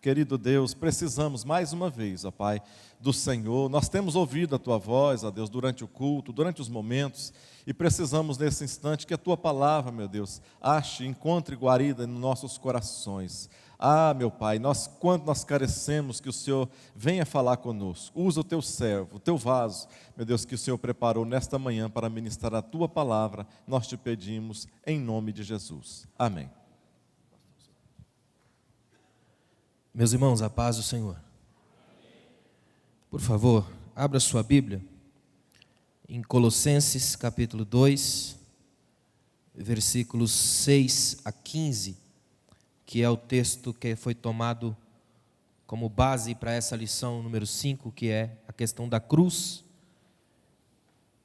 querido Deus, precisamos mais uma vez, ó Pai, do Senhor. Nós temos ouvido a Tua voz, ó Deus, durante o culto, durante os momentos, e precisamos nesse instante que a Tua palavra, meu Deus, encontre guarida nos nossos corações. Meu Pai, quando nós carecemos, que o Senhor venha falar conosco. Usa o Teu servo, o Teu vaso, meu Deus, que o Senhor preparou nesta manhã para ministrar a Tua palavra. Nós te pedimos em nome de Jesus. Amém. Meus irmãos, a paz do Senhor. Por favor, abra sua Bíblia em Colossenses capítulo 2, versículos 6 a 15, que é o texto que foi tomado como base para essa lição número 5, que é a questão da cruz.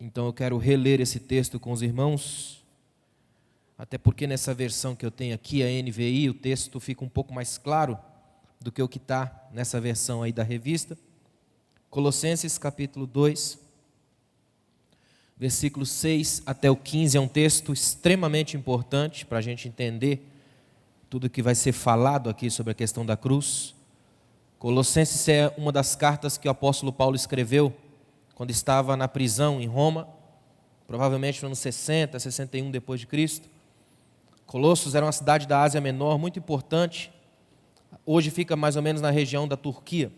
Então eu quero reler esse texto com os irmãos, até porque nessa versão que eu tenho aqui, a NVI, o texto fica um pouco mais claro do que o que está nessa versão aí da revista. Colossenses capítulo 2, versículos 6 até o 15, é um texto extremamente importante para a gente entender tudo que vai ser falado aqui sobre a questão da cruz. Colossenses é uma das cartas que o apóstolo Paulo escreveu quando estava na prisão em Roma, provavelmente no ano 60, 61 depois de Cristo. Colossos era uma cidade da Ásia Menor muito importante. Hoje fica mais ou menos na região da Turquia,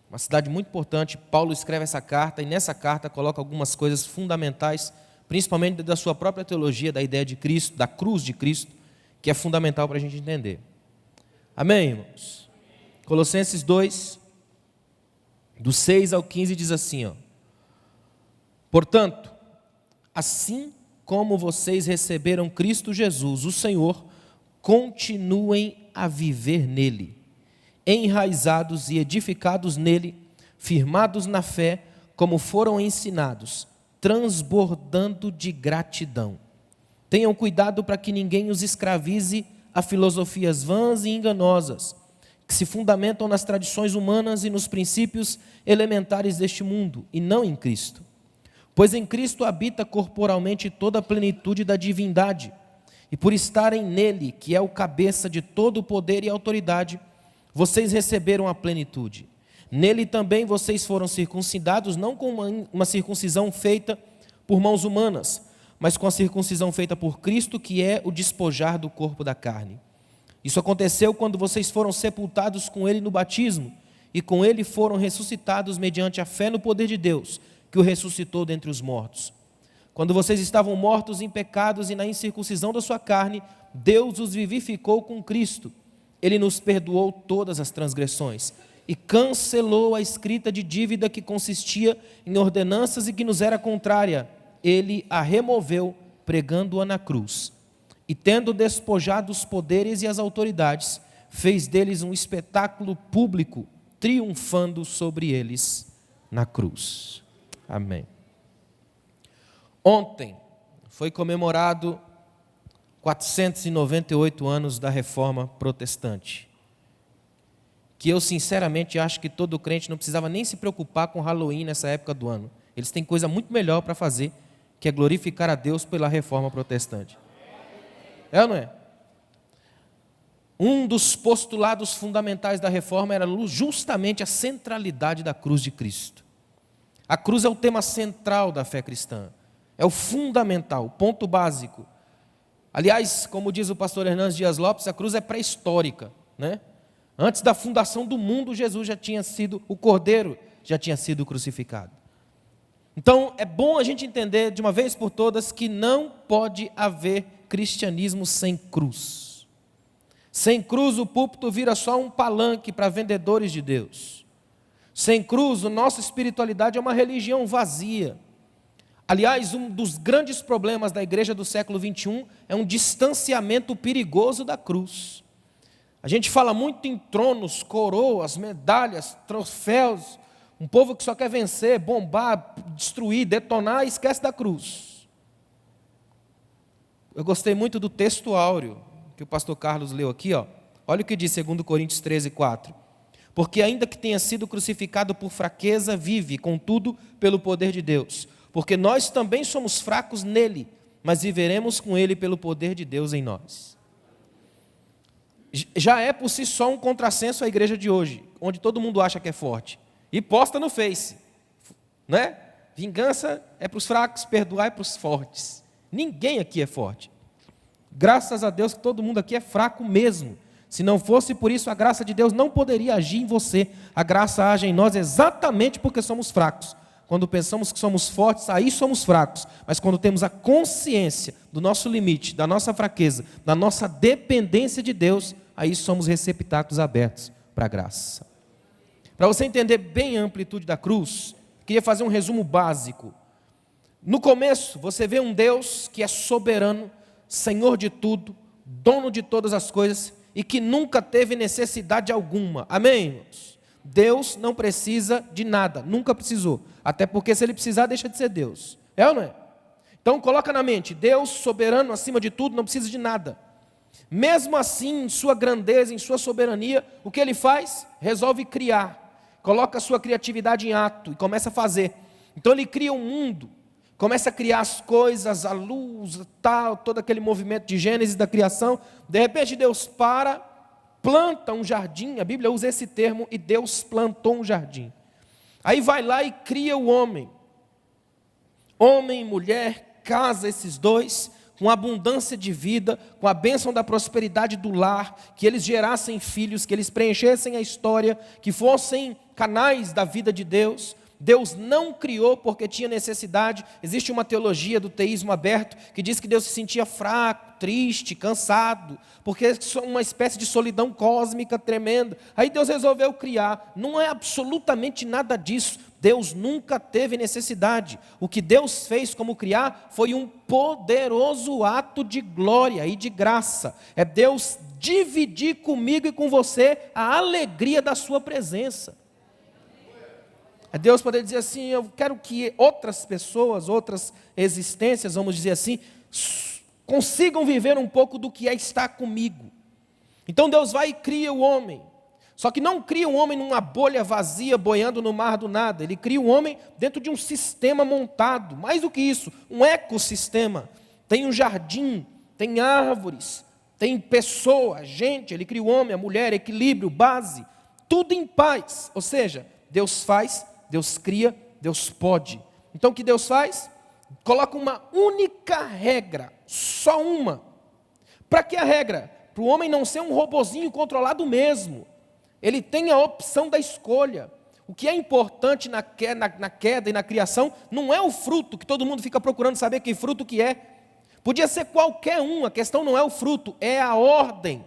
uma cidade muito importante. Paulo escreve essa carta e nessa carta coloca algumas coisas fundamentais, principalmente da sua própria teologia, da ideia de Cristo, da cruz de Cristo, que é fundamental para a gente entender. Amém, irmãos? Colossenses 2, do 6 ao 15 diz assim, portanto, assim como vocês receberam Cristo Jesus, o Senhor, continuem a viver nele, enraizados e edificados nele, firmados na fé, como foram ensinados, transbordando de gratidão. Tenham cuidado para que ninguém os escravize a filosofias vãs e enganosas, que se fundamentam nas tradições humanas e nos princípios elementares deste mundo, e não em Cristo. Pois em Cristo habita corporalmente toda a plenitude da divindade, e por estarem nele, que é o cabeça de todo o poder e autoridade, vocês receberam a plenitude. Nele também vocês foram circuncidados, não com uma circuncisão feita por mãos humanas, mas com a circuncisão feita por Cristo, que é o despojar do corpo da carne. Isso aconteceu quando vocês foram sepultados com ele no batismo, e com ele foram ressuscitados mediante a fé no poder de Deus, que o ressuscitou dentre os mortos. Quando vocês estavam mortos em pecados e na incircuncisão da sua carne, Deus os vivificou com Cristo. Ele nos perdoou todas as transgressões e cancelou a escrita de dívida que consistia em ordenanças e que nos era contrária. Ele a removeu, pregando-a na cruz. E tendo despojado os poderes e as autoridades, fez deles um espetáculo público, triunfando sobre eles na cruz. Amém. Ontem foi comemorado 498 anos da Reforma Protestante, que eu sinceramente acho que todo crente não precisava nem se preocupar com Halloween nessa época do ano. Eles têm coisa muito melhor para fazer, que é glorificar a Deus pela Reforma Protestante. É ou não é? Um dos postulados fundamentais da Reforma era justamente a centralidade da cruz de Cristo. A cruz é o tema central da fé cristã. É o fundamental, o ponto básico. Aliás, como diz o pastor Hernandes Dias Lopes, a cruz é pré-histórica, né? Antes da fundação do mundo, Jesus já tinha sido, o Cordeiro já tinha sido crucificado. Então, é bom a gente entender de uma vez por todas que não pode haver cristianismo sem cruz. Sem cruz, o púlpito vira só um palanque para vendedores de Deus. Sem cruz, a nossa espiritualidade é uma religião vazia. Aliás, um dos grandes problemas da igreja do século XXI é um distanciamento perigoso da cruz. A gente fala muito em tronos, coroas, medalhas, troféus, um povo que só quer vencer, bombar, destruir, detonar e esquece da cruz. Eu gostei muito do texto áureo que o pastor Carlos leu aqui. Olha o que diz 2 Coríntios 13, 4. Porque ainda que tenha sido crucificado por fraqueza, vive, contudo, pelo poder de Deus. Porque nós também somos fracos nele, mas viveremos com ele pelo poder de Deus em nós. Já é por si só um contrassenso a igreja de hoje, onde todo mundo acha que é forte. E posta no Face, né? Vingança é para os fracos, perdoar é para os fortes. Ninguém aqui é forte. Graças a Deus que todo mundo aqui é fraco mesmo. Se não fosse por isso, a graça de Deus não poderia agir em você. A graça age em nós exatamente porque somos fracos. Quando pensamos que somos fortes, aí somos fracos. Mas quando temos a consciência do nosso limite, da nossa fraqueza, da nossa dependência de Deus, aí somos receptáculos abertos para a graça. Para você entender bem a amplitude da cruz, queria fazer um resumo básico. No começo, você vê um Deus que é soberano, Senhor de tudo, dono de todas as coisas e que nunca teve necessidade alguma. Amém, irmãos? Deus não precisa de nada, nunca precisou. Até porque se ele precisar, deixa de ser Deus. É ou não é? Então coloca na mente, Deus soberano acima de tudo, não precisa de nada. Mesmo assim, em sua grandeza, em sua soberania, o que ele faz? Resolve criar. Coloca a sua criatividade em ato e começa a fazer. Então ele cria um mundo, começa a criar as coisas, a luz, tal, todo aquele movimento de Gênesis da criação. De repente Deus planta um jardim, a Bíblia usa esse termo, e Deus plantou um jardim. Aí vai lá e cria o homem. Homem e mulher, casa esses dois, com abundância de vida, com a bênção da prosperidade do lar, que eles gerassem filhos, que eles preenchessem a história, que fossem canais da vida de Deus. Deus não criou porque tinha necessidade. Existe uma teologia do teísmo aberto que diz que Deus se sentia fraco, triste, cansado, porque é uma espécie de solidão cósmica tremenda. Aí Deus resolveu criar. Não é absolutamente nada disso. Deus nunca teve necessidade. O que Deus fez como criar foi um poderoso ato de glória e de graça. É Deus dividir comigo e com você a alegria da sua presença. É Deus poder dizer assim, eu quero que outras pessoas, outras existências, vamos dizer assim, consigam viver um pouco do que é estar comigo. Então Deus vai e cria o homem. Só que não cria um homem numa bolha vazia, boiando no mar do nada. Ele cria um homem dentro de um sistema montado. Mais do que isso, um ecossistema. Tem um jardim, tem árvores, tem pessoa, gente. Ele cria o homem, a mulher, equilíbrio, base. Tudo em paz. Ou seja, Deus faz, Deus cria, Deus pode. Então o que Deus faz? Coloca uma única regra, só uma. Para que a regra? Para o homem não ser um robozinho controlado mesmo. Ele tem a opção da escolha. O que é importante na queda e na criação não é o fruto, que todo mundo fica procurando saber que fruto que é. Podia ser qualquer um, a questão não é o fruto, é a ordem.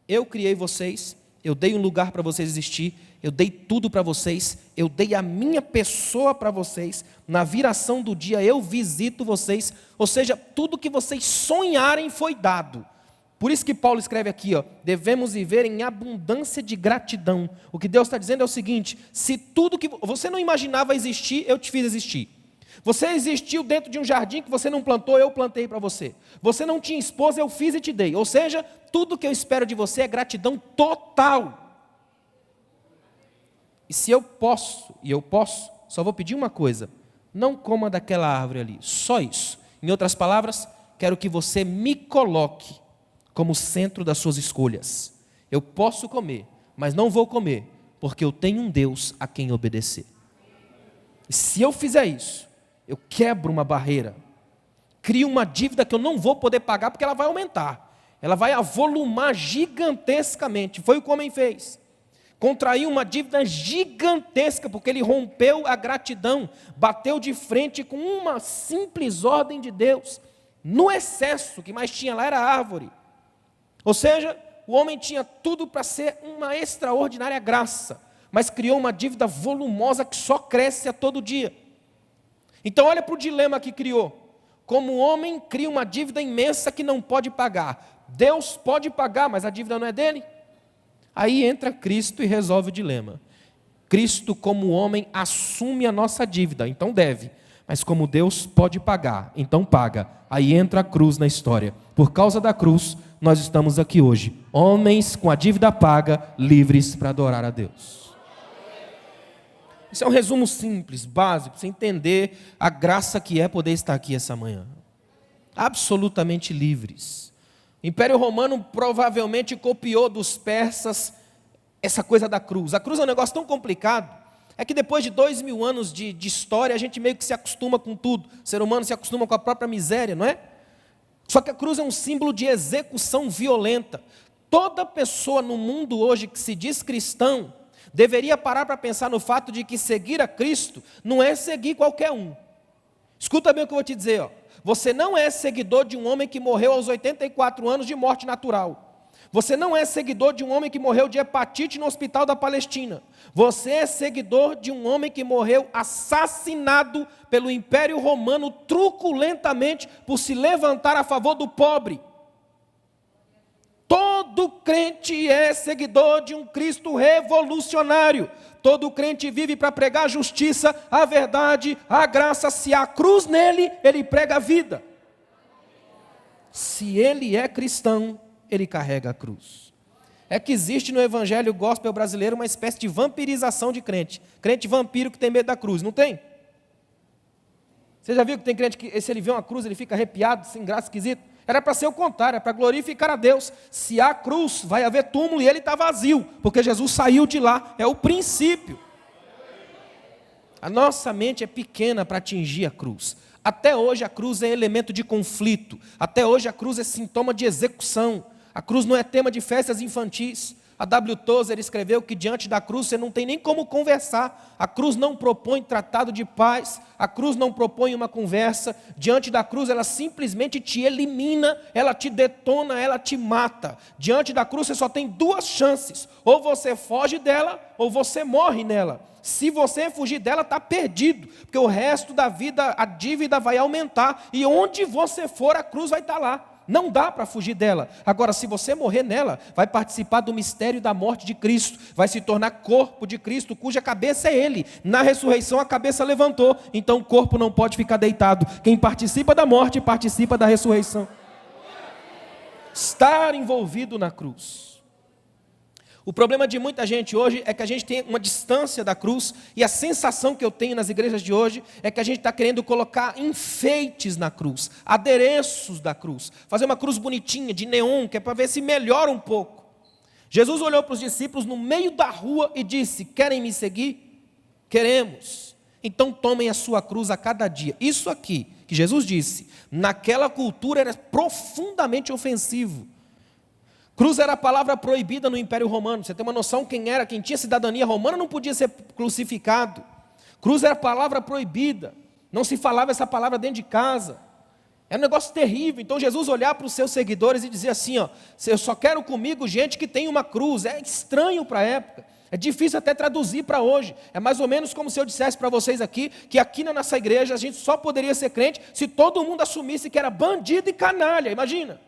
Eu criei vocês, eu dei um lugar para vocês existir, eu dei tudo para vocês, eu dei a minha pessoa para vocês, na viração do dia eu visito vocês, ou seja, tudo que vocês sonharem foi dado. Por isso que Paulo escreve aqui, devemos viver em abundância de gratidão. O que Deus está dizendo é o seguinte, se tudo que você não imaginava existir, eu te fiz existir. Você existiu dentro de um jardim que você não plantou, eu plantei para você. Você não tinha esposa, eu fiz e te dei. Ou seja, tudo que eu espero de você é gratidão total. E se eu posso, só vou pedir uma coisa, não coma daquela árvore ali, só isso. Em outras palavras, quero que você me coloque como centro das suas escolhas. Eu posso comer, mas não vou comer, porque eu tenho um Deus a quem obedecer. E se eu fizer isso, eu quebro uma barreira, crio uma dívida que eu não vou poder pagar, porque ela vai aumentar, ela vai avolumar gigantescamente. Foi o que o homem fez. Contraiu uma dívida gigantesca, porque ele rompeu a gratidão, bateu de frente com uma simples ordem de Deus. No excesso, o que mais tinha lá era a árvore. Ou seja, o homem tinha tudo para ser uma extraordinária graça, mas criou uma dívida volumosa que só cresce a todo dia. Então olha para o dilema que criou. Como o homem cria uma dívida imensa que não pode pagar. Deus pode pagar, mas a dívida não é dele. Aí entra Cristo e resolve o dilema. Cristo, como homem, assume a nossa dívida, então deve. Mas como Deus pode pagar, então paga. Aí entra a cruz na história. Por causa da cruz, nós estamos aqui hoje. Homens com a dívida paga, livres para adorar a Deus. Isso é um resumo simples, básico, para você entender a graça que é poder estar aqui essa manhã. Absolutamente livres. O Império Romano provavelmente copiou dos persas essa coisa da cruz. A cruz é um negócio tão complicado, é que depois de 2000 anos de história, a gente meio que se acostuma com tudo. O ser humano se acostuma com a própria miséria, não é? Só que a cruz é um símbolo de execução violenta. Toda pessoa no mundo hoje que se diz cristão, deveria parar para pensar no fato de que seguir a Cristo não é seguir qualquer um. Escuta bem o que eu vou te dizer, ó. Você não é seguidor de um homem que morreu aos 84 anos de morte natural. Você não é seguidor de um homem que morreu de hepatite no hospital da Palestina. Você é seguidor de um homem que morreu assassinado pelo Império Romano truculentamente por se levantar a favor do pobre. Todo crente é seguidor de um Cristo revolucionário. Todo crente vive para pregar a justiça, a verdade, a graça. Se há cruz nele, ele prega a vida. Se ele é cristão, ele carrega a cruz. É que existe no evangelho gospel brasileiro uma espécie de vampirização de crente. Crente vampiro que tem medo da cruz, não tem? Você já viu que tem crente que se ele vê uma cruz ele fica arrepiado, sem graça, esquisito? Era para ser o contrário, é para glorificar a Deus. Se há cruz, vai haver túmulo e ele está vazio, porque Jesus saiu de lá, é o princípio. A nossa mente é pequena para atingir a cruz. Até hoje a cruz é elemento de conflito, até hoje a cruz é sintoma de execução. A cruz não é tema de festas infantis. A W. Tozer escreveu que diante da cruz você não tem nem como conversar. A cruz não propõe tratado de paz, a cruz não propõe uma conversa. Diante da cruz ela simplesmente te elimina, ela te detona, ela te mata. Diante da cruz você só tem duas chances: ou você foge dela, ou você morre nela. Se você fugir dela, está perdido, porque o resto da vida, a dívida vai aumentar, e onde você for, a cruz vai estar lá. Não dá para fugir dela. Agora, se você morrer nela, vai participar do mistério da morte de Cristo, vai se tornar corpo de Cristo, cuja cabeça é Ele. Na ressurreição a cabeça levantou, então o corpo não pode ficar deitado. Quem participa da morte, participa da ressurreição. Estar envolvido na cruz. O problema de muita gente hoje é que a gente tem uma distância da cruz, e a sensação que eu tenho nas igrejas de hoje é que a gente está querendo colocar enfeites na cruz, adereços da cruz, fazer uma cruz bonitinha, de neon, que é para ver se melhora um pouco. Jesus olhou para os discípulos no meio da rua e disse: querem me seguir? Queremos. Então tomem a sua cruz a cada dia. Isso aqui, que Jesus disse, naquela cultura era profundamente ofensivo. Cruz era a palavra proibida no Império Romano. Você tem uma noção quem tinha cidadania romana não podia ser crucificado. Cruz era a palavra proibida. Não se falava essa palavra dentro de casa. Era um negócio terrível. Então Jesus olhava para os seus seguidores e dizia assim: ó, eu só quero comigo gente que tem uma cruz. É estranho para a época. É difícil até traduzir para hoje. É mais ou menos como se eu dissesse para vocês aqui, que aqui na nossa igreja a gente só poderia ser crente se todo mundo assumisse que era bandido e canalha. Imagina.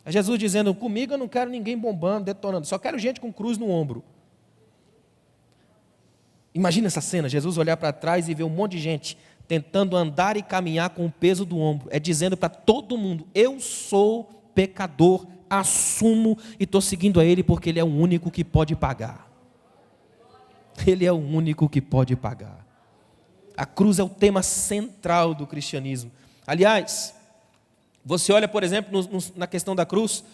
É Jesus dizendo: comigo eu não quero ninguém bombando, detonando, só quero gente com cruz no ombro. Imagina essa cena, Jesus olhar para trás e ver um monte de gente tentando andar e caminhar com o peso do ombro. É dizendo para todo mundo: eu sou pecador, assumo e estou seguindo a Ele porque Ele é o único que pode pagar. Ele é o único que pode pagar. A cruz é o tema central do cristianismo. Aliás, você olha, por exemplo, na questão da cruz,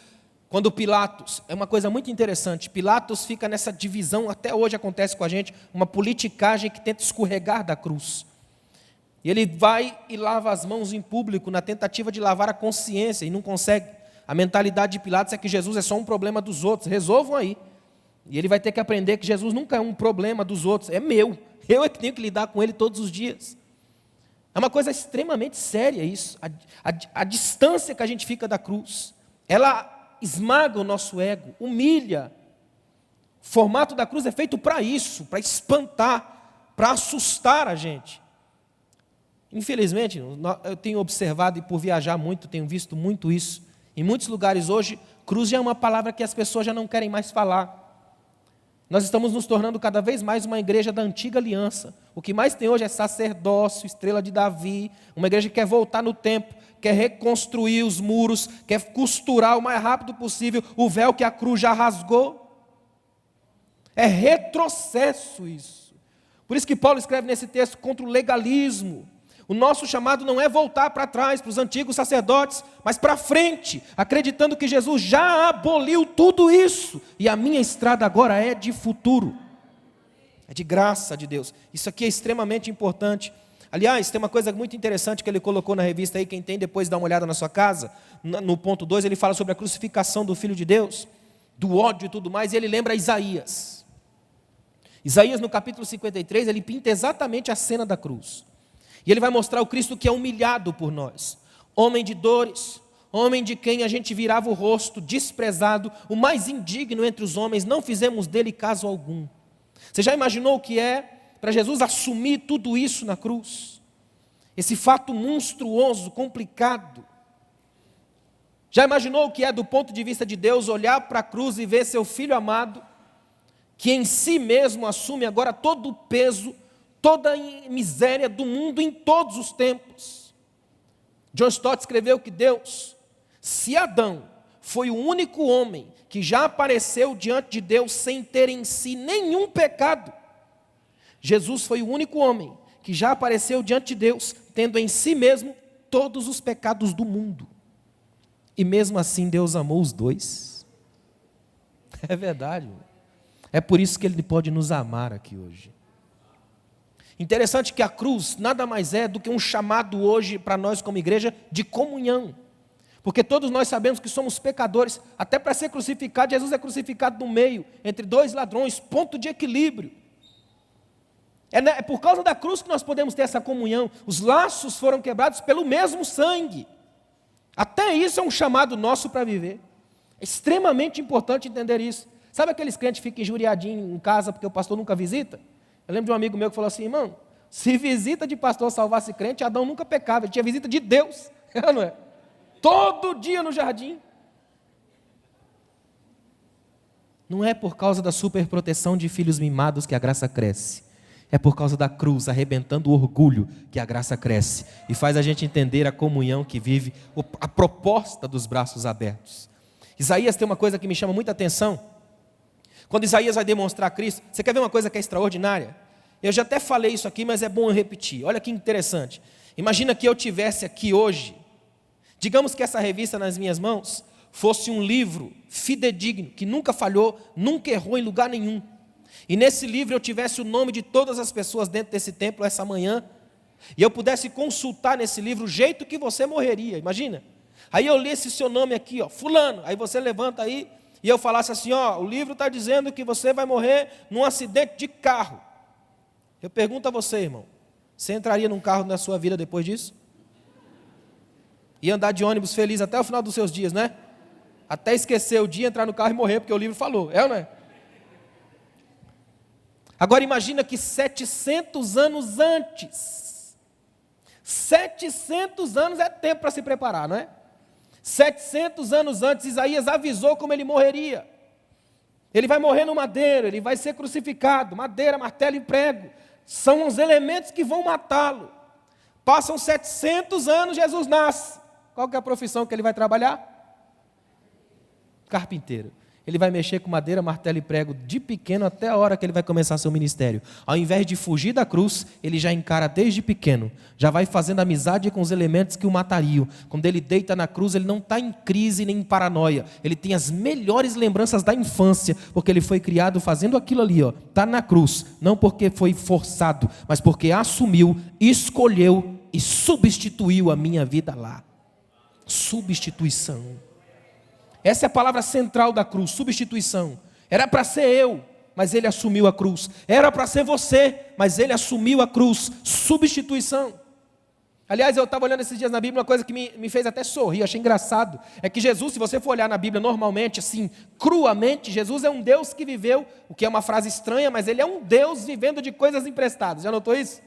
quando Pilatos, é uma coisa muito interessante, Pilatos fica nessa divisão, até hoje acontece com a gente, uma politicagem que tenta escorregar da cruz. E ele vai e lava as mãos em público, na tentativa de lavar a consciência, e não consegue. A mentalidade de Pilatos é que Jesus é só um problema dos outros, resolvam aí. E ele vai ter que aprender que Jesus nunca é um problema dos outros, é meu, eu é que tenho que lidar com ele todos os dias. É uma coisa extremamente séria isso, a distância que a gente fica da cruz, ela esmaga o nosso ego, humilha. O formato da cruz é feito para isso, para espantar, para assustar a gente. Infelizmente, eu tenho observado e por viajar muito, tenho visto muito isso. Em muitos lugares hoje, cruz já é uma palavra que as pessoas já não querem mais falar. Nós estamos nos tornando cada vez mais uma igreja da antiga aliança. O que mais tem hoje é sacerdócio, estrela de Davi, uma igreja que quer voltar no tempo, quer reconstruir os muros, quer costurar o mais rápido possível o véu que a cruz já rasgou. É retrocesso isso. Por isso que Paulo escreve nesse texto contra o legalismo. O nosso chamado não é voltar para trás, para os antigos sacerdotes, mas para frente, acreditando que Jesus já aboliu tudo isso, e a minha estrada agora é de futuro, é de graça de Deus. Isso aqui é extremamente importante. Aliás, tem uma coisa muito interessante que ele colocou na revista aí, quem tem depois dá uma olhada na sua casa, no ponto 2 ele fala sobre a crucificação do Filho de Deus, do ódio e tudo mais, e ele lembra Isaías. Isaías no capítulo 53, ele pinta exatamente a cena da cruz. E ele vai mostrar o Cristo que é humilhado por nós, homem de dores, homem de quem a gente virava o rosto, desprezado, o mais indigno entre os homens, não fizemos dele caso algum. Você já imaginou o que é para Jesus assumir tudo isso na cruz? Esse fato monstruoso, complicado. Já imaginou o que é do ponto de vista de Deus olhar para a cruz e ver seu Filho amado, que em si mesmo assume agora todo o peso, toda a miséria do mundo em todos os tempos. John Stott escreveu que Deus, se Adão foi o único homem que já apareceu diante de Deus sem ter em si nenhum pecado, Jesus foi o único homem que já apareceu diante de Deus tendo em si mesmo todos os pecados do mundo. E mesmo assim Deus amou os dois. É verdade. É por isso que Ele pode nos amar aqui hoje. Interessante que a cruz nada mais é do que um chamado hoje para nós como igreja de comunhão. Porque todos nós sabemos que somos pecadores. Até para ser crucificado, Jesus é crucificado no meio, entre dois ladrões, ponto de equilíbrio. É por causa da cruz que nós podemos ter essa comunhão. Os laços foram quebrados pelo mesmo sangue. Até isso é um chamado nosso para viver. É extremamente importante entender isso. Sabe aqueles crentes que ficam injuriadinhos em casa porque o pastor nunca visita? Eu lembro de um amigo meu que falou assim, irmão, se visita de pastor salvasse crente, Adão nunca pecava, ele tinha visita de Deus, não é? Todo dia no jardim. Não é por causa da superproteção de filhos mimados que a graça cresce. É por causa da cruz, arrebentando o orgulho, que a graça cresce. E faz a gente entender a comunhão que vive, a proposta dos braços abertos. Isaías tem uma coisa que me chama muita atenção. Quando Isaías vai demonstrar Cristo, você quer ver uma coisa que é extraordinária? Eu já até falei isso aqui, mas é bom eu repetir. Olha que interessante. Imagina que eu tivesse aqui hoje, digamos que essa revista nas minhas mãos fosse um livro fidedigno, que nunca falhou, nunca errou em lugar nenhum. E nesse livro eu tivesse o nome de todas as pessoas dentro desse templo essa manhã, e eu pudesse consultar nesse livro o jeito que você morreria, imagina. Aí eu li esse seu nome aqui, ó, fulano, aí você levanta aí, e eu falasse assim, ó, o livro está dizendo que você vai morrer num acidente de carro. Eu pergunto a você, irmão, você entraria num carro na sua vida depois disso? Ia andar de ônibus feliz até o final dos seus dias, né? Até esquecer o dia, entrar no carro e morrer, porque o livro falou, é ou não é? Agora imagina que 700 anos antes, 700 anos é tempo para se preparar, não é? 700 anos antes, Isaías avisou como ele morreria. Ele vai morrer no madeiro, ele vai ser crucificado, madeira, martelo e prego. São os elementos que vão matá-lo. Passam 700 anos, Jesus nasce. Qual que é a profissão que ele vai trabalhar? Carpinteiro. Ele vai mexer com madeira, martelo e prego de pequeno até a hora que ele vai começar seu ministério. Ao invés de fugir da cruz, ele já encara desde pequeno. Já vai fazendo amizade com os elementos que o matariam. Quando ele deita na cruz, ele não está em crise nem em paranoia. Ele tem as melhores lembranças da infância, porque ele foi criado fazendo aquilo ali. Está na cruz, não porque foi forçado, mas porque assumiu, escolheu e substituiu a minha vida lá. Substituição. Essa é a palavra central da cruz, substituição. Era para ser eu, mas ele assumiu a cruz. Era para ser você, mas ele assumiu a cruz. Substituição. Aliás, eu estava olhando esses dias na Bíblia, uma coisa que me fez até sorrir, achei engraçado. É que Jesus, se você for olhar na Bíblia normalmente, assim, cruamente, Jesus é um Deus que viveu, o que é uma frase estranha, mas ele é um Deus vivendo de coisas emprestadas. Já notou isso?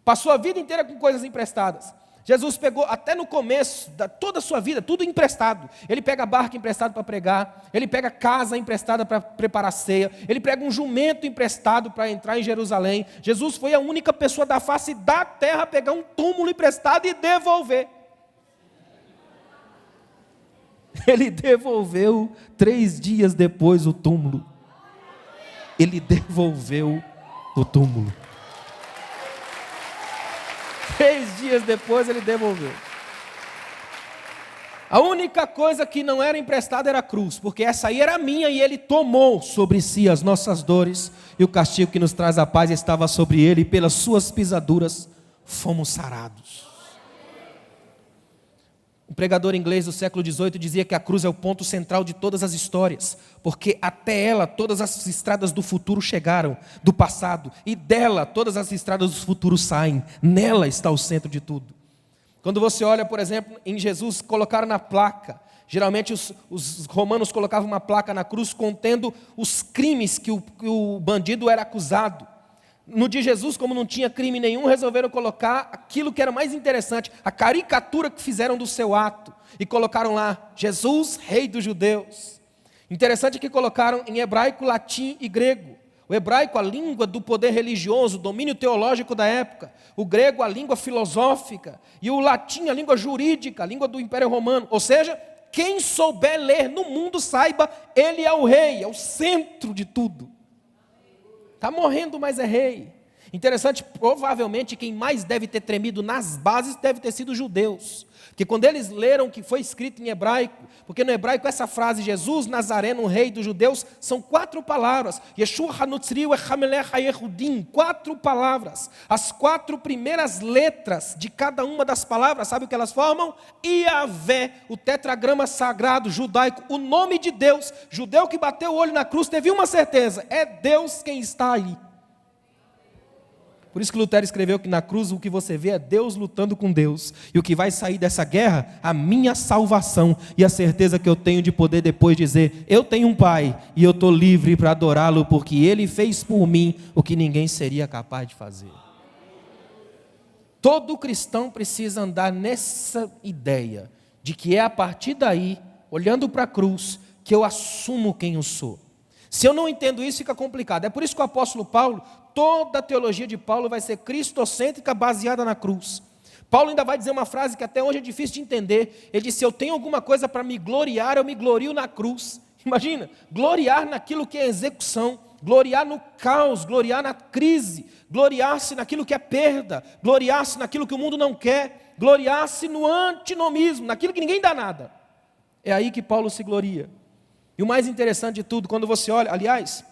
Passou a vida inteira com coisas emprestadas. Jesus pegou, até no começo, toda a sua vida, tudo emprestado. Ele pega barca emprestado para pregar, ele pega casa emprestada para preparar ceia, ele pega um jumento emprestado para entrar em Jerusalém. Jesus foi a única pessoa da face da terra a pegar um túmulo emprestado e devolver. Ele devolveu 3 dias depois o túmulo. Ele devolveu o túmulo. 3 dias depois ele devolveu. A única coisa que não era emprestada era a cruz, porque essa aí era minha e ele tomou sobre si as nossas dores, e o castigo que nos traz a paz estava sobre ele, e pelas suas pisaduras fomos sarados. Um pregador inglês do século XVIII dizia que a cruz é o ponto central de todas as histórias, porque até ela todas as estradas do futuro chegaram, do passado, e dela todas as estradas do futuro saem, nela está o centro de tudo. Quando você olha, por exemplo, em Jesus, colocaram na placa, geralmente os romanos colocavam uma placa na cruz contendo os crimes que o bandido era acusado. No de Jesus, como não tinha crime nenhum, resolveram colocar aquilo que era mais interessante, a caricatura que fizeram do seu ato, e colocaram lá, Jesus, Rei dos Judeus. Interessante que colocaram em hebraico, latim e grego. O hebraico, a língua do poder religioso, o domínio teológico da época. O grego, a língua filosófica. E o latim, a língua jurídica, a língua do Império Romano. Ou seja, quem souber ler no mundo, saiba, ele é o rei, é o centro de tudo. Está morrendo, mas é rei. Interessante, provavelmente quem mais deve ter tremido nas bases deve ter sido os judeus. Porque quando eles leram o que foi escrito em hebraico, porque no hebraico essa frase, Jesus Nazareno, rei dos judeus, são 4 palavras. Yeshua Hanutzriu Echamelech Hayehudim, 4 palavras. As 4 primeiras letras de cada uma das palavras, sabe o que elas formam? Iavé, o tetragrama sagrado judaico, o nome de Deus. Judeu que bateu o olho na cruz teve uma certeza, é Deus quem está aí. Por isso que Lutero escreveu que na cruz o que você vê é Deus lutando com Deus. E o que vai sair dessa guerra? A minha salvação e a certeza que eu tenho de poder depois dizer, eu tenho um Pai e eu estou livre para adorá-lo porque Ele fez por mim o que ninguém seria capaz de fazer. Todo cristão precisa andar nessa ideia de que é a partir daí, olhando para a cruz, que eu assumo quem eu sou. Se eu não entendo isso, fica complicado. É por isso que o apóstolo Paulo, toda a teologia de Paulo vai ser cristocêntrica, baseada na cruz. Paulo ainda vai dizer uma frase que até hoje é difícil de entender. Ele disse, se eu tenho alguma coisa para me gloriar, eu me glorio na cruz. Imagina, gloriar naquilo que é execução, gloriar no caos, gloriar na crise, gloriar-se naquilo que é perda, gloriar-se naquilo que o mundo não quer, gloriar-se no antinomismo, naquilo que ninguém dá nada. É aí que Paulo se gloria. E o mais interessante de tudo, quando você olha, aliás,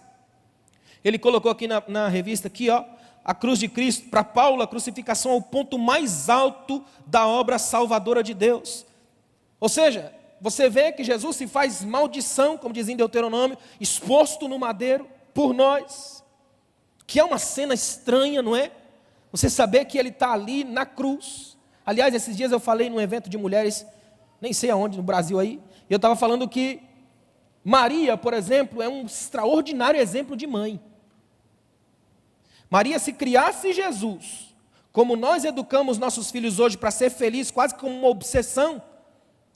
ele colocou aqui na revista, aqui, ó, a cruz de Cristo. Para Paulo, a crucificação é o ponto mais alto da obra salvadora de Deus. Ou seja, você vê que Jesus se faz maldição, como diz em Deuteronômio, exposto no madeiro por nós. Que é uma cena estranha, não é? Você saber que ele está ali na cruz. Aliás, esses dias eu falei num evento de mulheres, nem sei aonde, no Brasil aí, e eu estava falando que Maria, por exemplo, é um extraordinário exemplo de mãe. Maria, se criasse Jesus, como nós educamos nossos filhos hoje para ser feliz, quase como uma obsessão,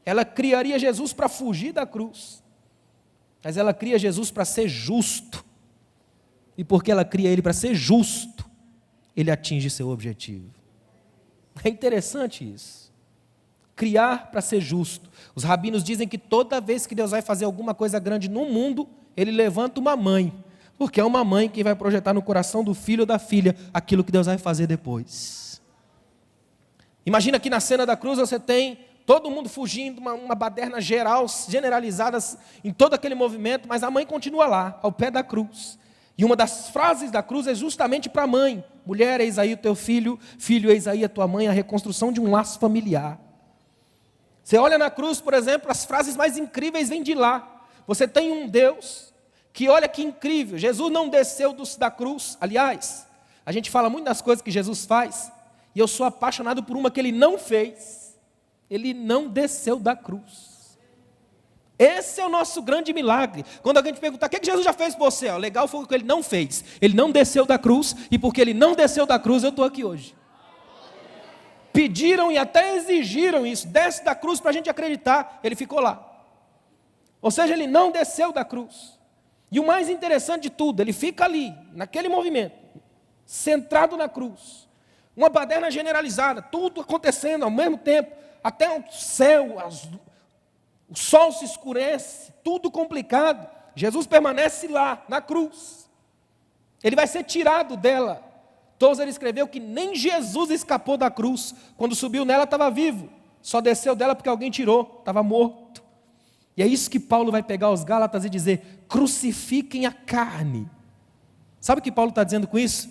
ela criaria Jesus para fugir da cruz. Mas ela cria Jesus para ser justo. E porque ela cria ele para ser justo, ele atinge seu objetivo. É interessante isso. Criar para ser justo. Os rabinos dizem que toda vez que Deus vai fazer alguma coisa grande no mundo, Ele levanta uma mãe, porque é uma mãe que vai projetar no coração do filho ou da filha aquilo que Deus vai fazer depois. Imagina que na cena da cruz você tem todo mundo fugindo, uma baderna geral, generalizada em todo aquele movimento, mas a mãe continua lá, ao pé da cruz. E uma das frases da cruz é justamente para a mãe: mulher, eis aí o teu filho, filho, eis aí a tua mãe, a reconstrução de um laço familiar. Você olha na cruz, por exemplo, as frases mais incríveis vêm de lá. Você tem um Deus que, olha que incrível, Jesus não desceu da cruz. Aliás, a gente fala muito das coisas que Jesus faz, e eu sou apaixonado por uma que Ele não fez. Ele não desceu da cruz. Esse é o nosso grande milagre. Quando alguém te perguntar, o que Jesus já fez por você? O legal foi o que Ele não fez. Ele não desceu da cruz, e porque Ele não desceu da cruz, eu estou aqui hoje. Pediram e até exigiram isso, desce da cruz para a gente acreditar, Ele ficou lá. Ou seja, Ele não desceu da cruz. E o mais interessante de tudo, Ele fica ali, naquele movimento, centrado na cruz. Uma baderna generalizada, tudo acontecendo ao mesmo tempo, até o céu, o sol se escurece, tudo complicado. Jesus permanece lá, na cruz. Ele vai ser tirado dela. Tozer escreveu que nem Jesus escapou da cruz. Quando subiu nela estava vivo, só desceu dela porque alguém tirou, estava morto. E é isso que Paulo vai pegar os Gálatas e dizer: crucifiquem a carne. Sabe o que Paulo está dizendo com isso?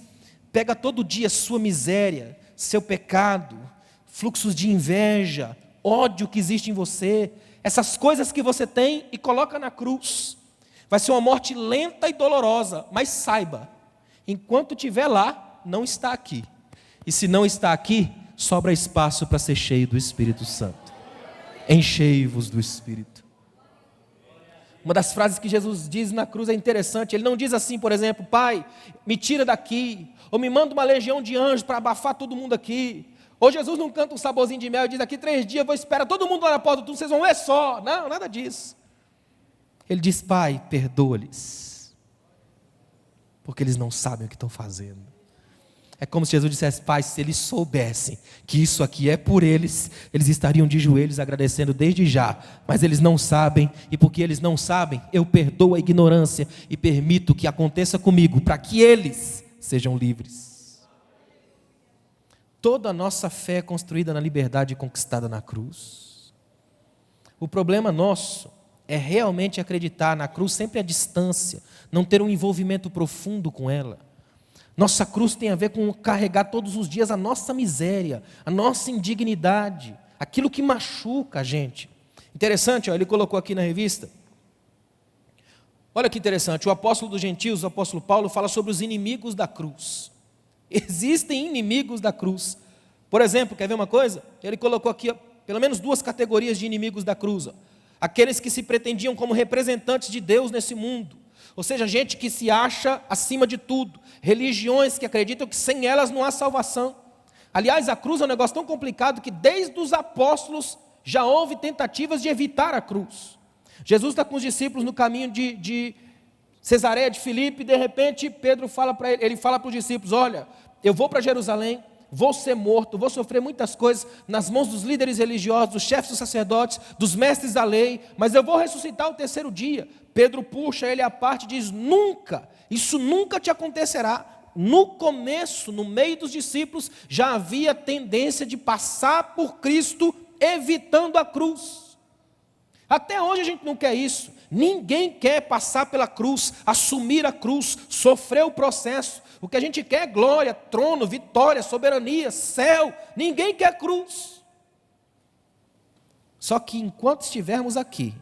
Pega todo dia sua miséria, seu pecado, fluxos de inveja, ódio que existe em você, essas coisas que você tem, e coloca na cruz. Vai ser uma morte lenta e dolorosa, mas saiba, enquanto estiver lá, não está aqui. E se não está aqui, sobra espaço para ser cheio do Espírito Santo. Enchei-vos do Espírito. Uma das frases que Jesus diz na cruz é interessante. Ele não diz assim, por exemplo: Pai, me tira daqui, ou me manda uma legião de anjos para abafar todo mundo aqui. Ou Jesus não canta um saborzinho de mel e diz: daqui 3 dias eu vou esperar todo mundo lá na porta do túmulo, vocês vão ver só. Não, nada disso. Ele diz: Pai, perdoa-lhes, porque eles não sabem o que estão fazendo. É como se Jesus dissesse: Pai, se eles soubessem que isso aqui é por eles, eles estariam de joelhos agradecendo desde já, mas eles não sabem, e porque eles não sabem, eu perdoo a ignorância e permito que aconteça comigo, para que eles sejam livres. Toda a nossa fé é construída na liberdade conquistada na cruz. O problema nosso é realmente acreditar na cruz sempre à distância, não ter um envolvimento profundo com ela. Nossa cruz tem a ver com carregar todos os dias a nossa miséria, a nossa indignidade, aquilo que machuca a gente. Interessante, ó, ele colocou aqui na revista. Olha que interessante, o apóstolo dos gentios, o apóstolo Paulo, fala sobre os inimigos da cruz. Existem inimigos da cruz. Por exemplo, quer ver uma coisa? Ele colocou aqui, ó, pelo menos 2 categorias de inimigos da cruz. Ó. Aqueles que se pretendiam como representantes de Deus nesse mundo. Ou seja, gente que se acha acima de tudo. Religiões que acreditam que sem elas não há salvação. Aliás, a cruz é um negócio tão complicado que desde os apóstolos já houve tentativas de evitar a cruz. Jesus está com os discípulos no caminho de Cesareia de Filipe, e de repente Pedro fala para ele fala para os discípulos: olha, eu vou para Jerusalém, vou ser morto, vou sofrer muitas coisas nas mãos dos líderes religiosos, dos chefes dos sacerdotes, dos mestres da lei, mas eu vou ressuscitar ao 3º dia. Pedro puxa ele à parte e diz: nunca, isso nunca te acontecerá. No começo, no meio dos discípulos, já havia tendência de passar por Cristo evitando a cruz. Até hoje a gente não quer isso. Ninguém quer passar pela cruz, assumir a cruz, sofrer o processo. O que a gente quer é glória, trono, vitória, soberania, céu. Ninguém quer cruz. Só que enquanto estivermos aqui,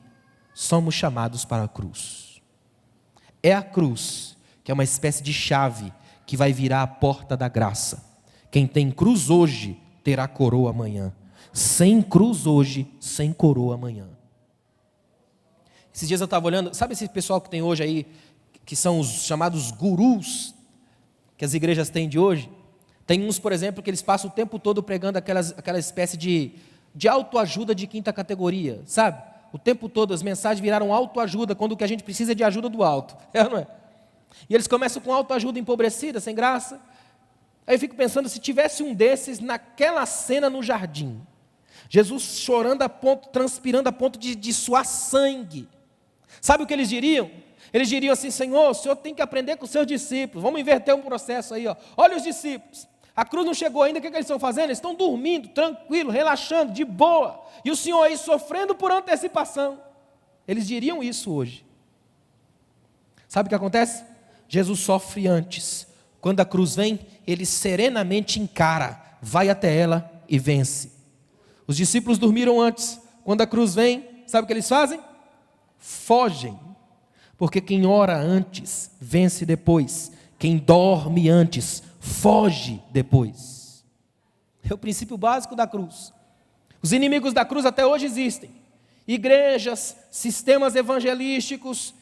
somos chamados para a cruz. É a cruz que é uma espécie de chave que vai virar a porta da graça. Quem tem cruz hoje, terá coroa amanhã. Sem cruz hoje, sem coroa amanhã. Esses dias eu estava olhando, sabe esse pessoal que tem hoje aí, que são os chamados gurus, que as igrejas têm de hoje? Tem uns, por exemplo, que eles passam o tempo todo pregando aquela espécie de autoajuda de 5ª categoria, sabe? O tempo todo as mensagens viraram autoajuda, quando o que a gente precisa é de ajuda do alto, não é? E eles começam com autoajuda empobrecida, sem graça. Aí eu fico pensando, se tivesse um desses naquela cena no jardim, Jesus chorando a ponto, transpirando a ponto de suar sangue, sabe o que eles diriam? Eles diriam assim: Senhor, o Senhor tem que aprender com os seus discípulos, vamos inverter um processo aí, ó. Olha os discípulos, a cruz não chegou ainda, o que eles estão fazendo? Eles estão dormindo, tranquilo, relaxando, de boa, e o Senhor aí sofrendo por antecipação. Eles diriam isso hoje. Sabe o que acontece? Jesus sofre antes. Quando a cruz vem, ele serenamente encara, vai até ela e vence. Os discípulos dormiram antes. Quando a cruz vem, sabe o que eles fazem? Fogem. Porque quem ora antes, vence depois. Quem dorme antes, foge depois. É o princípio básico da cruz. Os inimigos da cruz até hoje existem. Igrejas, sistemas evangelísticos,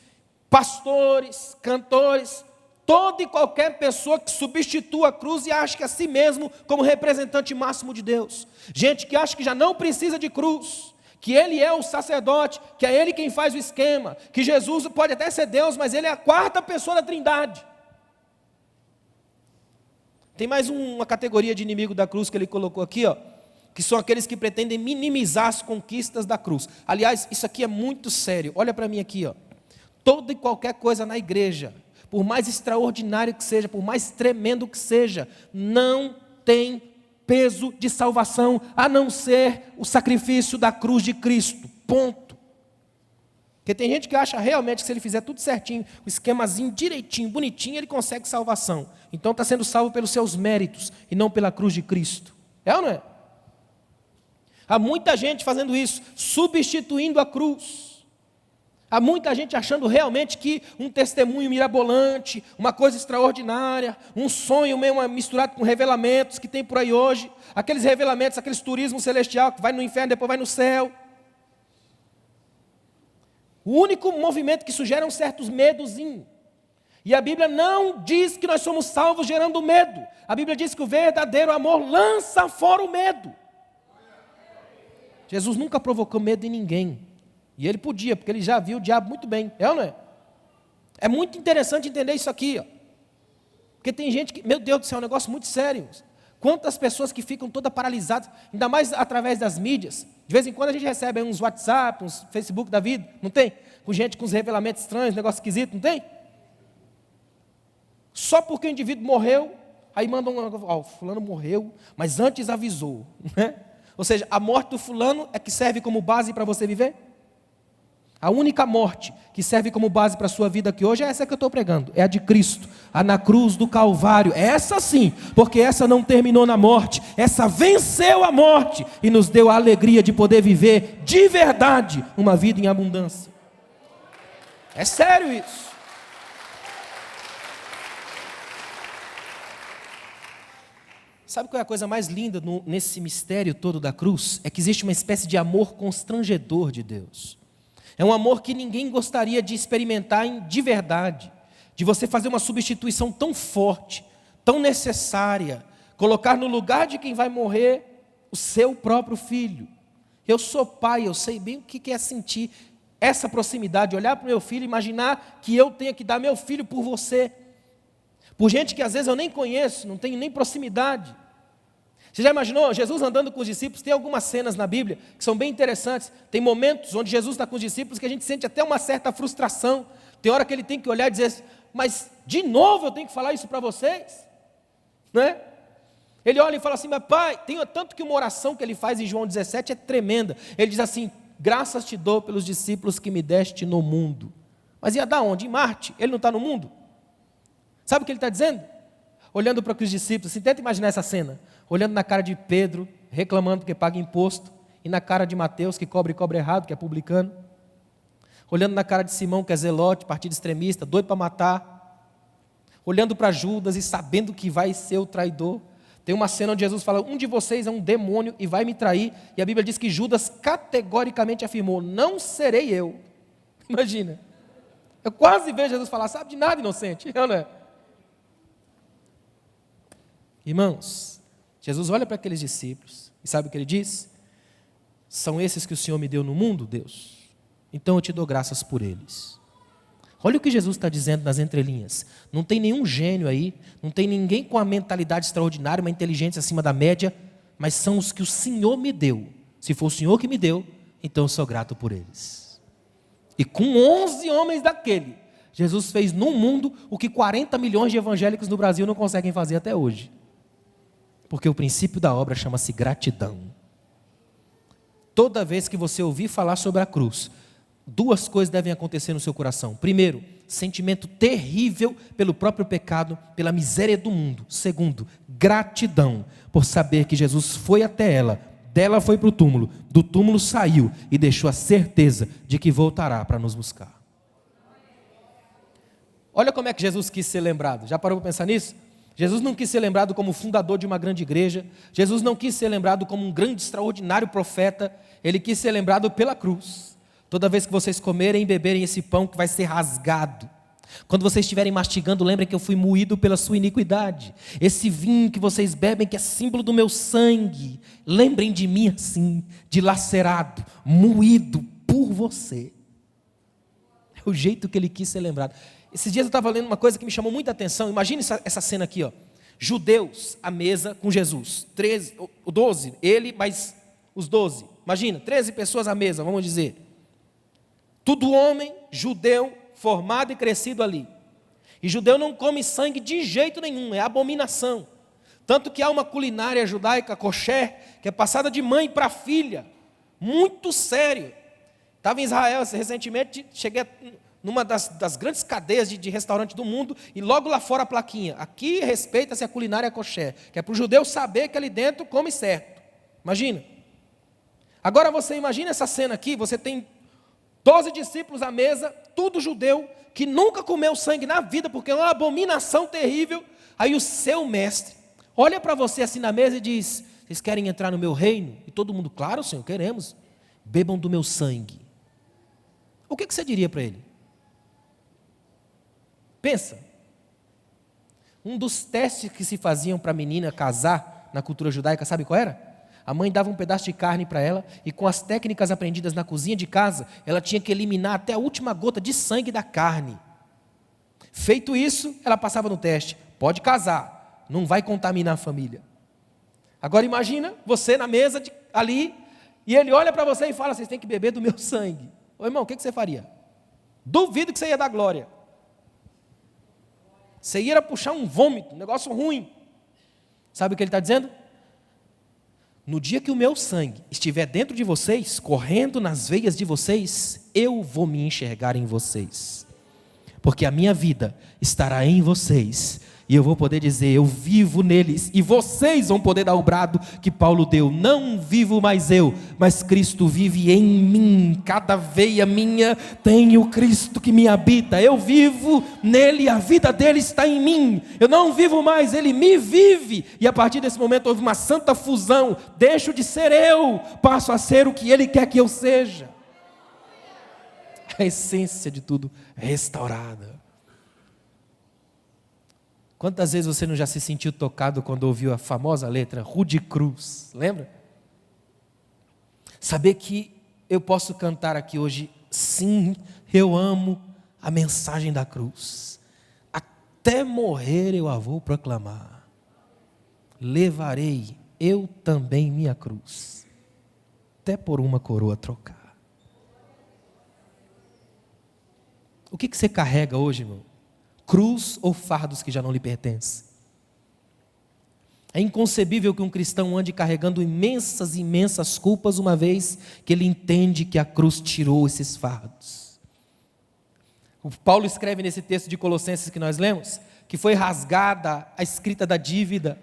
pastores, cantores, toda e qualquer pessoa que substitua a cruz e acha que a si mesmo como representante máximo de Deus. Gente que acha que já não precisa de cruz, que ele é o sacerdote, que é ele quem faz o esquema, que Jesus pode até ser Deus, mas ele é a 4ª pessoa da Trindade. Tem mais uma categoria de inimigo da cruz que ele colocou aqui, ó, que são aqueles que pretendem minimizar as conquistas da cruz. Aliás, isso aqui é muito sério. Olha para mim aqui, ó. Toda e qualquer coisa na igreja por mais extraordinário que seja, por mais tremendo que seja, não tem peso de salvação, a não ser o sacrifício da cruz de Cristo, ponto. Porque tem gente que acha realmente que se ele fizer tudo certinho, o esquemazinho direitinho, bonitinho, ele consegue salvação. Então está sendo salvo pelos seus méritos e não pela cruz de Cristo. É ou não é? Há muita gente fazendo isso, substituindo a cruz. Há muita gente achando realmente que um testemunho mirabolante, uma coisa extraordinária, um sonho meio misturado com revelamentos que tem por aí hoje, aqueles revelamentos, aqueles turismo celestial que vai no inferno, depois vai no céu. O único movimento que sugere um certos medozinhos. E a Bíblia não diz que nós somos salvos gerando medo. A Bíblia diz que o verdadeiro amor lança fora o medo. Jesus nunca provocou medo em ninguém. E ele podia, porque ele já viu o diabo muito bem. É ou não é? É muito interessante entender isso aqui. Ó. Porque tem gente que, meu Deus do céu, é um negócio muito sério. Quantas pessoas que ficam todas paralisadas, ainda mais através das mídias. De vez em quando a gente recebe uns WhatsApp, uns Facebook da vida, não tem? Com gente com uns revelamentos estranhos, negócio esquisito, não tem? Só porque o indivíduo morreu, aí mandam o fulano morreu, mas antes avisou. Né? Ou seja, a morte do fulano é que serve como base para você viver? A única morte que serve como base para a sua vida aqui hoje é essa que eu estou pregando, é a de Cristo, a na cruz do Calvário, essa sim, porque essa não terminou na morte, essa venceu a morte e nos deu a alegria de poder viver de verdade uma vida em abundância. É sério isso. Sabe qual é a coisa mais linda nesse mistério todo da cruz? É que existe uma espécie de amor constrangedor de Deus. É um amor que ninguém gostaria de experimentar de verdade, de você fazer uma substituição tão forte, tão necessária, colocar no lugar de quem vai morrer o seu próprio filho. Eu sou pai, eu sei bem o que é sentir essa proximidade, olhar para o meu filho e imaginar que eu tenho que dar meu filho por você, por gente que às vezes eu nem conheço, não tenho nem proximidade. Você já imaginou Jesus andando com os discípulos? Tem algumas cenas na Bíblia que são bem interessantes. Tem momentos onde Jesus está com os discípulos que a gente sente até uma certa frustração. Tem hora que ele tem que olhar e dizer, mas de novo eu tenho que falar isso para vocês? Né? Ele olha e fala assim, mas pai, tem tanto que uma oração que ele faz em João 17 é tremenda. Ele diz assim, graças te dou pelos discípulos que me deste no mundo. Mas ia dar onde? Em Marte? Ele não está no mundo? Sabe o que ele está dizendo? Olhando para os discípulos, assim, tenta imaginar essa cena. Olhando na cara de Pedro, reclamando porque paga imposto, e na cara de Mateus, que cobra errado, que é publicano. Olhando na cara de Simão, que é zelote, partido extremista, doido para matar. Olhando para Judas e sabendo que vai ser o traidor. Tem uma cena onde Jesus fala, um de vocês é um demônio e vai me trair. E a Bíblia diz que Judas categoricamente afirmou, não serei eu. Imagina. Eu quase vejo Jesus falar, sabe de nada, inocente. Não é? Irmãos, Jesus olha para aqueles discípulos e sabe o que ele diz? São esses que o Senhor me deu no mundo, Deus? Então eu te dou graças por eles. Olha o que Jesus está dizendo nas entrelinhas. Não tem nenhum gênio aí, não tem ninguém com a mentalidade extraordinária, uma inteligência acima da média, mas são os que o Senhor me deu. Se for o Senhor que me deu, então eu sou grato por eles. E com 11 homens daquele, Jesus fez no mundo o que 40 milhões de evangélicos no Brasil não conseguem fazer até hoje. Porque o princípio da obra chama-se gratidão. Toda vez que você ouvir falar sobre a cruz, duas coisas devem acontecer no seu coração. Primeiro, sentimento terrível pelo próprio pecado, pela miséria do mundo. Segundo, gratidão por saber que Jesus foi até ela, dela foi para o túmulo, do túmulo saiu e deixou a certeza de que voltará para nos buscar. Olha como é que Jesus quis ser lembrado. Já parou para pensar nisso? Jesus não quis ser lembrado como fundador de uma grande igreja. Jesus não quis ser lembrado como um grande, extraordinário profeta. Ele quis ser lembrado pela cruz. Toda vez que vocês comerem e beberem esse pão que vai ser rasgado. Quando vocês estiverem mastigando, lembrem que eu fui moído pela sua iniquidade. Esse vinho que vocês bebem, que é símbolo do meu sangue. Lembrem de mim assim, dilacerado, moído por você. É o jeito que ele quis ser lembrado. Esses dias eu estava lendo uma coisa que me chamou muita atenção. Imagine essa cena aqui, ó. Judeus à mesa com Jesus. 12, ele mais os 12. Imagina, 13 pessoas à mesa, vamos dizer. Tudo homem, judeu, formado e crescido ali. E judeu não come sangue de jeito nenhum, é abominação. Tanto que há uma culinária judaica, kosher, que é passada de mãe para filha. Muito sério. Estava em Israel recentemente, cheguei numa das grandes cadeias de restaurante do mundo, e logo lá fora a plaquinha. Aqui respeita-se a culinária kosher, que é para o judeu saber que ali dentro come certo. Imagina. Agora você imagina essa cena aqui, você tem 12 discípulos à mesa, tudo judeu, que nunca comeu sangue na vida, porque é uma abominação terrível. Aí o seu mestre olha para você assim na mesa e diz: vocês querem entrar no meu reino? E todo mundo: claro, Senhor, queremos. Bebam do meu sangue. O que você diria para ele? Pensa. Um dos testes que se faziam para a menina casar na cultura judaica, sabe qual era? A mãe dava um pedaço de carne para ela e, com as técnicas aprendidas na cozinha de casa, ela tinha que eliminar até a última gota de sangue da carne. Feito isso, ela passava no teste. Pode casar, não vai contaminar a família. Agora imagina você na mesa ali, e ele olha para você e fala: vocês têm que beber do meu sangue. Ô irmão, o que você faria? Duvido que você ia dar glória. Você ia puxar um vômito, um negócio ruim. Sabe o que ele está dizendo? No dia que o meu sangue estiver dentro de vocês, correndo nas veias de vocês, eu vou me enxergar em vocês. Porque a minha vida estará em vocês. E eu vou poder dizer: eu vivo neles. E vocês vão poder dar o brado que Paulo deu: não vivo mais eu, mas Cristo vive em mim. Cada veia minha tem o Cristo que me habita. Eu vivo nele, a vida dele está em mim. Eu não vivo mais, ele me vive. E a partir desse momento houve uma santa fusão. Deixo de ser eu, passo a ser o que ele quer que eu seja. A essência de tudo restaurada. Quantas vezes você não já se sentiu tocado quando ouviu a famosa letra Rude Cruz? Lembra? Saber que eu posso cantar aqui hoje: sim, eu amo a mensagem da cruz. Até morrer eu a vou proclamar. Levarei eu também minha cruz, até por uma coroa trocar. O que você carrega hoje, irmão? Cruz ou fardos que já não lhe pertencem? É inconcebível que um cristão ande carregando imensas culpas, uma vez que ele entende que a cruz tirou esses fardos. O Paulo escreve nesse texto de Colossenses que nós lemos, que foi rasgada a escrita da dívida.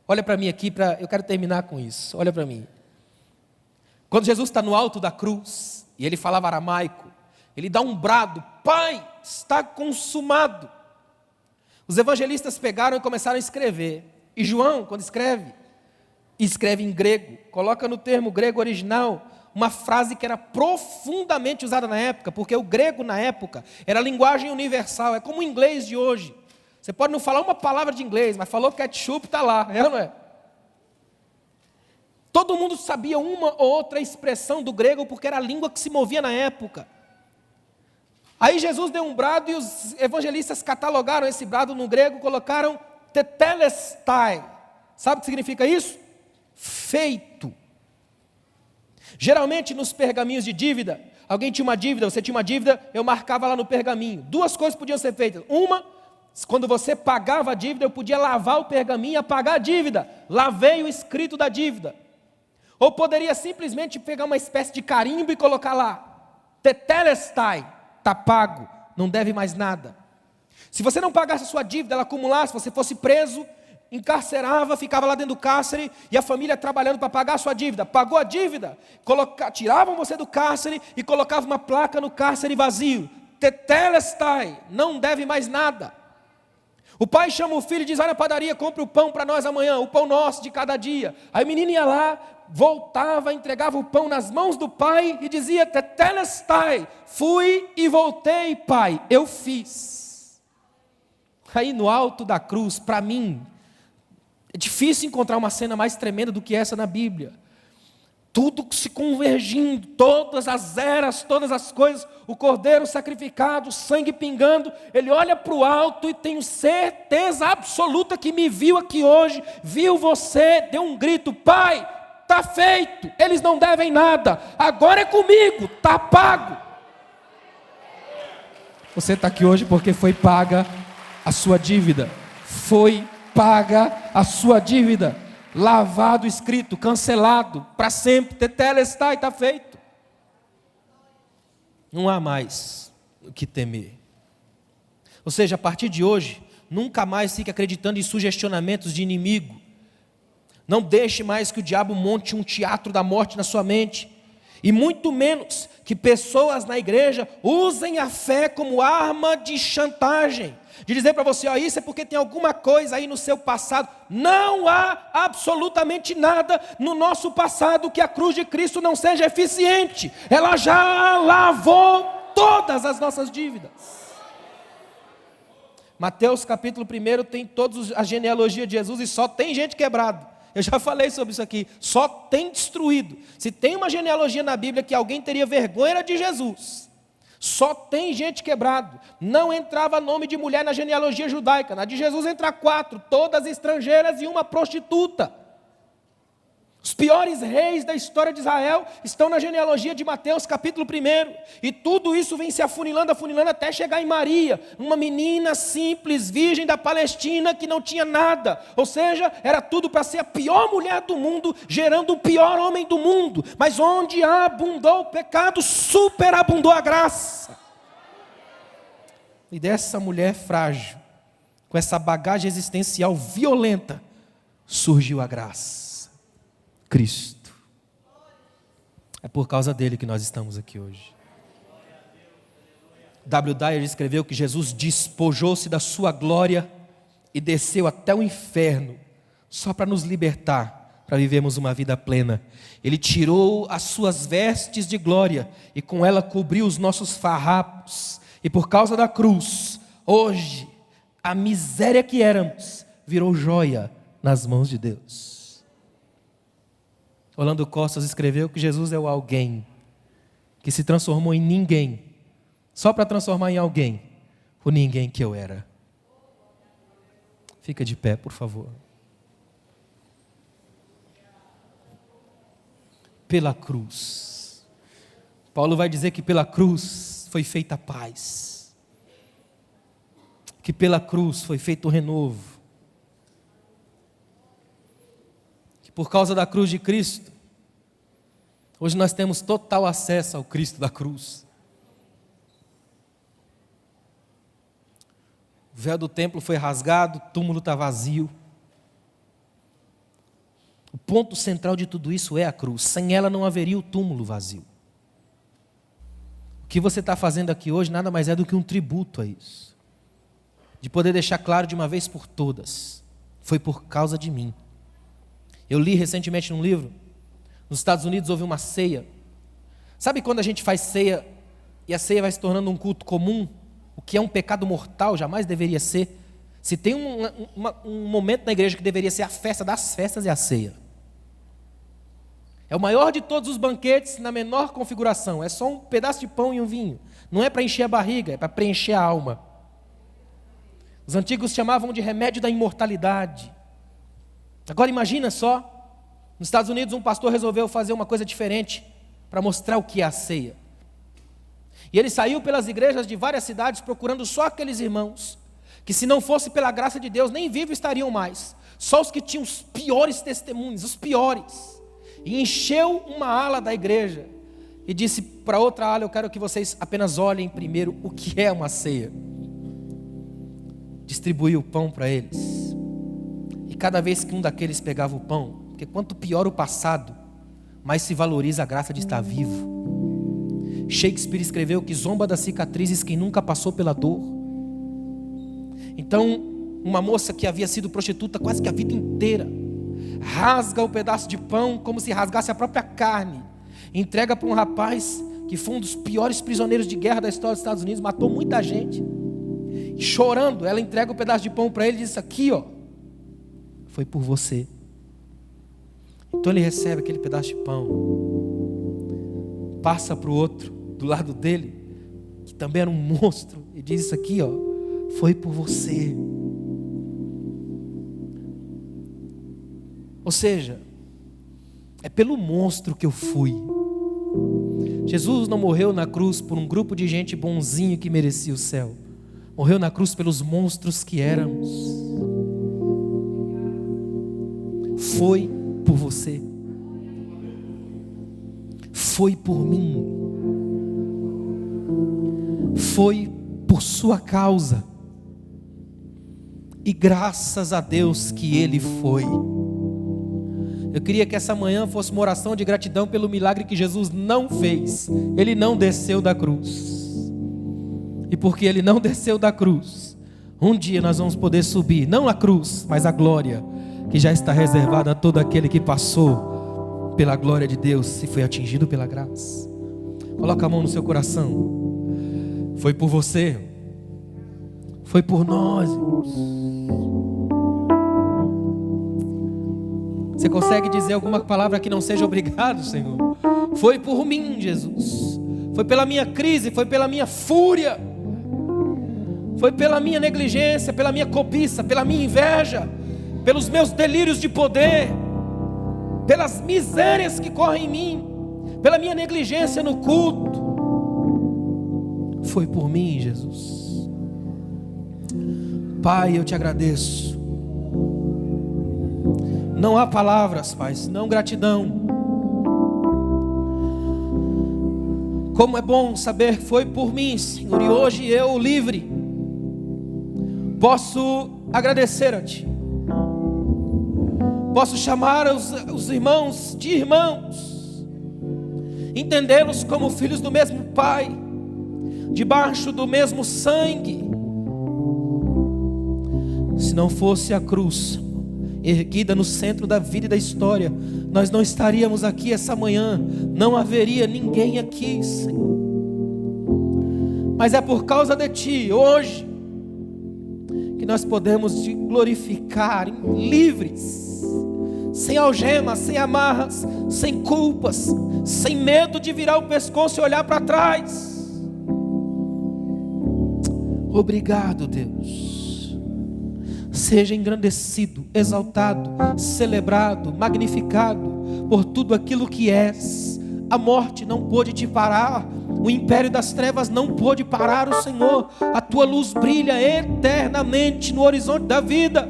Olha para mim aqui, eu quero terminar com isso. Olha para mim. Quando Jesus está no alto da cruz, e ele falava aramaico, ele dá um brado: Pai, está consumado. Os evangelistas pegaram e começaram a escrever. E João, quando escreve em grego, coloca no termo grego original uma frase que era profundamente usada na época, porque o grego na época era a linguagem universal, é como o inglês de hoje. Você pode não falar uma palavra de inglês, mas falou ketchup, está lá, é ou não é? Todo mundo sabia uma ou outra expressão do grego, porque era a língua que se movia na época. Aí Jesus deu um brado e os evangelistas catalogaram esse brado no grego, colocaram tetelestai. Sabe o que significa isso? Feito. Geralmente nos pergaminhos de dívida, alguém tinha uma dívida, você tinha uma dívida, eu marcava lá no pergaminho. Duas coisas podiam ser feitas. Uma, quando você pagava a dívida, eu podia lavar o pergaminho e apagar a dívida. Lavei o escrito da dívida. Ou poderia simplesmente pegar uma espécie de carimbo e colocar lá: tetelestai. Está pago, não deve mais nada. Se você não pagasse a sua dívida, ela acumulasse, você fosse preso, encarcerava, ficava lá dentro do cárcere, e a família trabalhando para pagar a sua dívida. Pagou a dívida, tiravam você do cárcere e colocavam uma placa no cárcere vazio: tetelestai, não deve mais nada. O pai chama o filho e diz: vai na padaria, compra o pão para nós amanhã, o pão nosso de cada dia. Aí o menino ia lá, voltava, entregava o pão nas mãos do pai e dizia: tetelestai, fui e voltei, pai, eu fiz. Aí no alto da cruz, para mim, é difícil encontrar uma cena mais tremenda do que essa na Bíblia. Tudo se convergindo, todas as eras, todas as coisas, o cordeiro sacrificado, o sangue pingando. Ele olha para o alto e tenho certeza absoluta que me viu aqui hoje, viu você, deu um grito: Pai, está feito, eles não devem nada, agora é comigo, está pago. Você está aqui hoje porque foi paga a sua dívida. Foi paga a sua dívida. Lavado, escrito, cancelado, para sempre. Tetelestai, está feito. Não há mais o que temer. Ou seja, a partir de hoje, nunca mais fique acreditando em sugestionamentos de inimigo. Não deixe mais que o diabo monte um teatro da morte na sua mente. E muito menos que pessoas na igreja usem a fé como arma de chantagem. De dizer para você, ó, isso é porque tem alguma coisa aí no seu passado. Não há absolutamente nada no nosso passado que a cruz de Cristo não seja eficiente. Ela já lavou todas as nossas dívidas. Mateus capítulo 1 tem toda a genealogia de Jesus e só tem gente quebrada. Eu já falei sobre isso aqui, só tem destruído. Se tem uma genealogia na Bíblia que alguém teria vergonha, era de Jesus. Só tem gente quebrado. Não entrava nome de mulher na genealogia judaica. Na de Jesus entra 4, todas estrangeiras e uma prostituta. Os piores reis da história de Israel estão na genealogia de Mateus capítulo 1. E tudo isso vem se afunilando até chegar em Maria, uma menina simples, virgem da Palestina, que não tinha nada. Ou seja, era tudo para ser a pior mulher do mundo, gerando o pior homem do mundo. Mas onde abundou o pecado, superabundou a graça. E dessa mulher frágil, com essa bagagem existencial violenta, surgiu a graça. Cristo. É por causa dele que nós estamos aqui hoje. W. Dyer escreveu que Jesus despojou-se da sua glória e desceu até o inferno, só para nos libertar, para vivermos uma vida plena. Ele tirou as suas vestes de glória e com ela cobriu os nossos farrapos. E por causa da cruz, hoje, a miséria que éramos virou joia nas mãos de Deus. Orlando Costas escreveu que Jesus é o alguém que se transformou em ninguém, só para transformar em alguém o ninguém que eu era. Fica de pé, por favor. Pela cruz. Paulo vai dizer que pela cruz foi feita a paz. Que pela cruz foi feito o renovo. Por causa da cruz de Cristo, hoje nós temos total acesso ao Cristo da cruz. O véu do templo foi rasgado, o túmulo está vazio. O ponto central de tudo isso é a cruz. Sem ela não haveria o túmulo vazio. O que você está fazendo aqui hoje nada mais é do que um tributo a isso. De poder deixar claro de uma vez por todas, foi por causa de mim. Eu li recentemente num livro, nos Estados Unidos houve uma ceia. Sabe quando a gente faz ceia e a ceia vai se tornando um culto comum? O que é um pecado mortal, jamais deveria ser. Se tem um momento na igreja que deveria ser a festa das festas, é a ceia. É o maior de todos os banquetes na menor configuração. É só um pedaço de pão e um vinho. Não é para encher a barriga, é para preencher a alma. Os antigos chamavam de remédio da imortalidade. Agora imagina só, nos Estados Unidos um pastor resolveu fazer uma coisa diferente para mostrar o que é a ceia. E ele saiu pelas igrejas de várias cidades procurando só aqueles irmãos que, se não fosse pela graça de Deus, nem vivos estariam mais. Só os que tinham os piores testemunhos, os piores. E encheu uma ala da igreja e disse para outra ala: eu quero que vocês apenas olhem primeiro o que é uma ceia. Distribuiu o pão para eles. E cada vez que um daqueles pegava o pão, porque quanto pior o passado, mais se valoriza a graça de estar vivo. Shakespeare escreveu que zomba das cicatrizes quem nunca passou pela dor. Então, uma moça que havia sido prostituta quase que a vida inteira, rasga o pedaço de pão como se rasgasse a própria carne, entrega para um rapaz que foi um dos piores prisioneiros de guerra da história dos Estados Unidos, matou muita gente. E chorando, ela entrega o pedaço de pão para ele e diz: aqui ó, foi por você. Então ele recebe aquele pedaço de pão, passa para o outro do lado dele, que também era um monstro, e diz: isso aqui ó, foi por você. Ou seja, é pelo monstro que eu fui. Jesus não morreu na cruz por um grupo de gente bonzinho que merecia o céu. Morreu na cruz pelos monstros que éramos. Foi por você. Foi por mim. Foi por sua causa. E graças a Deus que Ele foi. Eu queria que essa manhã fosse uma oração de gratidão pelo milagre que Jesus não fez. Ele não desceu da cruz. E porque Ele não desceu da cruz, um dia nós vamos poder subir, não a cruz, mas a glória, que já está reservada a todo aquele que passou pela glória de Deus e foi atingido pela graça. Coloca a mão no seu coração. Foi por você. Foi por nós, irmãos. Você consegue dizer alguma palavra que não seja obrigado, Senhor? Foi por mim, Jesus. Foi pela minha crise, foi pela minha fúria. Foi pela minha negligência, pela minha cobiça, pela minha inveja, pelos meus delírios de poder, pelas misérias que correm em mim, pela minha negligência no culto. Foi por mim, Jesus. Pai, eu te agradeço. Não há palavras, Pai, senão gratidão. Como é bom saber que foi por mim, Senhor, e hoje eu, livre, posso agradecer a Ti. Posso chamar os irmãos de irmãos, entendê-los como filhos do mesmo Pai, debaixo do mesmo sangue. Se não fosse a cruz erguida no centro da vida e da história, nós não estaríamos aqui essa manhã, não haveria ninguém aqui, Senhor. Mas é por causa de Ti, hoje, que nós podemos Te glorificar livres, sem algemas, sem amarras, sem culpas, sem medo de virar o pescoço e olhar para trás. Obrigado, Deus. Seja engrandecido, exaltado, celebrado, magnificado por tudo aquilo que és. A morte não pôde te parar, o império das trevas não pôde parar o Senhor. A tua luz brilha eternamente no horizonte da vida.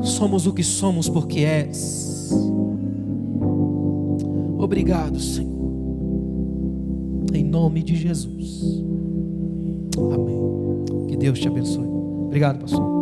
Somos o que somos porque és. Obrigado, Senhor. Em nome de Jesus. Amém. Que Deus te abençoe. Obrigado, pastor.